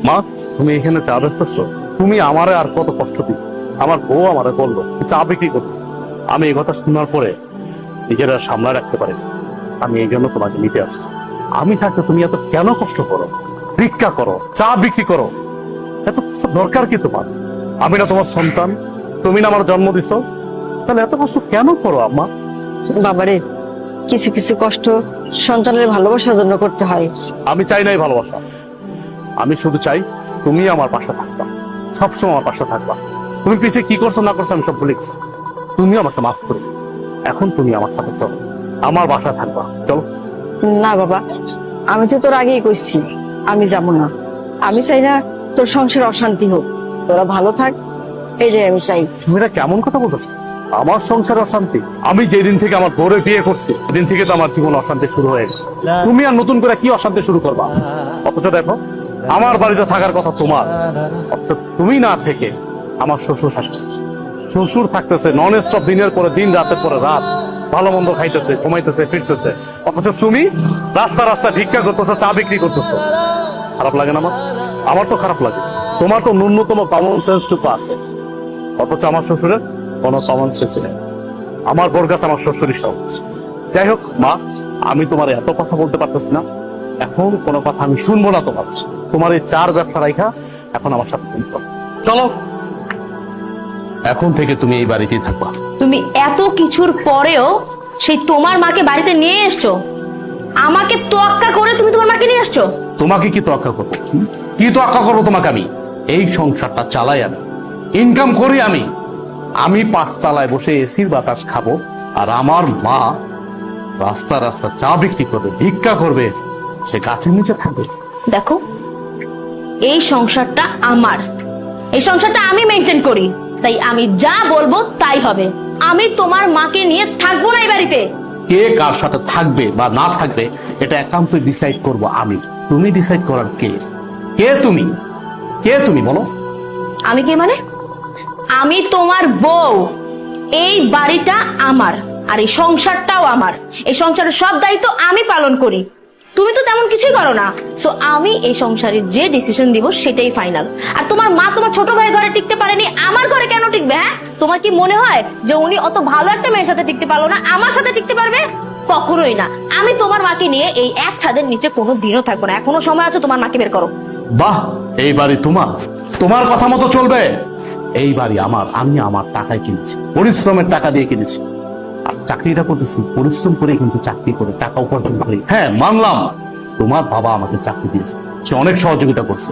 মা, তুমি এখানে চা বেচতেছো? তুমি আমারে আর কত কষ্ট দিবে? আমার বউ আমারে বললো চা বিক্রি করতেছে। আমি এই কথা শোনার পরে নিজেরা সামলা রাখতে পারি, আমি এই জন্য তোমাকে নিতে আসছি। আমি থাকতে তুমি এত কেন কষ্ট করো? ভিক্ষা করো, চা বিক্রি করো, এত কষ্ট দরকার কি তোমার? আমি না তোমার সন্তান? তুমি না আমার জন্ম দিছো? তাহলে এত কষ্ট কেন করো আম্মা? বাবারে, কিছু কিছু কষ্ট সন্তানের ভালোবাসার জন্য করতে হয়। আমি চাই নাই ভালোবাসা, আমি শুধু চাই তুমি আমার পাশে থাকবা, সবসময় আমার পাশে থাকবা। তুমি পিছিয়ে কি করছো না করছো আমি সব ভুলে গেছি। তুমি আমাকে মাফ করো, এখন তুমি আমার সাথে চলো, আমার বাসায় থাকবা, চলো। না বাবা, আমি তো তোর আগেই কইছি আমি যাব না। আমি চাই না তোর সংসার অশান্তি হোক, তোরা ভালো থাক, এটাই আমি চাই। তুমি এটা কেমন কথা বলতেছো? আমার সংসার অশান্তি? আমি যেদিন থেকে আমার বউরে বিয়ে করছি সেদিন থেকে তো আমার জীবন অশান্তি শুরু হয়ে গেছে। তুমি আর নতুন করে কি অশান্তি শুরু করবা? অথচ দেখো, আমার বাড়িতে থাকার কথা তোমার, অথচ তুমি না থেকে আমার শ্বশুর থাকতেছে। শ্বশুর থাকতেছে নন স্টপ, দিনের পরে দিন, রাতের পরে রাত, ভালো মন্দ খাইতেছে, ঘুমাইতেছে, ফিরতেছে, অথচ তুমি রাস্তা রাস্তা ভিক্ষা করতেছো, চা বিক্রি করতেছো। খারাপ লাগে না আমার? আমার তো খারাপ লাগে। তোমার তো ন্যূনতম কমন সেন্স টুকু আছে, অথচ আমার শ্বশুরের কোনো কমন সেন্স নেই। আমার বোর কাছে আমার শ্বশুরই সব। যাই হোক মা, আমি তোমার এত কথা বলতে পারতেছি না, এখন কোনো কথা আমি শুনবো না তোমার। তোমার এই চার ব্যবসা রাইখা এখন আমার সাথে চলো। এখন থেকে তুমি এই বাড়িতেই থাকবা। তুমি এত কিছুর পরেও সেই তোমার মাকে বাড়িতে নিয়ে এসছো, আমাকে তোয়াক্কা করে তুমি তোমার মাকে নিয়ে আসছো। তোমাকে কি তোয়াক্কা করবো? কি তোয়াক্কা করবো তোমাকে? আমি এই সংসারটা চালাই, আমি ইনকাম করি, আমি 5 তলায় বসে এসির বাতাস খাবো, আর আমার মা রাস্তা রাস্তা চা বিক্রি করবে, ভিক্ষা করবে, সে গাছের নিচে থাকবে। দেখো, এই সংসারটা আমার, এই সংসারটা আমি মেনটেন করি, তাই আমি যা বলবো তাই হবে। আমি তোমার মাকে নিয়ে থাকবো না এই বাড়িতে। কে কার সাথে থাকবে বা না থাকবে এটা একান্তই ডিসাইড করব আমি। তুমি ডিসাইড করার কে? তুমি কে? তুমি বলো। আমি কে মানে? আমি তোমার বউ। এই বাড়িটা আমার, আর এই সংসারটাও আমার। এই সংসারের সব দায়িত্ব আমি পালন করি, তুমি তো তেমন কিছুই করো না। সো আমি এই সংসারে যে ডিসিশন দিব সেটাই ফাইনাল। আর তোমার মা তোমার ছোট ভাই ঘরে টিকতে পারেনি, আমার ঘরে কেন টিকবে? হ্যাঁ, তোমার কি মনে হয় যে উনি অত ভালো একটা মেয়ের সাথে টিকতে পারলো না, আমার সাথে টিকতে পারবে? কখনোই না। আমি তোমার মাকে নিয়ে এই এক ছাদের নিচে কোনো দিনও থাকবো না। এখনো সময় আছে, তোমার মাকে বের করো। বাহ, এই বাড়ি তোমার, তোমার কথা মতো চলবে। এই বাড়ি আমার, আমি আমার টাকায় কিনেছি, পরিশ্রমের টাকা দিয়ে কিনেছি। আর চাকরিটা করতেছি পরিশ্রম করে, কিন্তু চাকরি করে টাকা উপার্জন করি। হ্যাঁ মানলাম, তোমার বাবা আমাকে চাকরি দিয়েছে, সে অনেক সহযোগিতা করছে,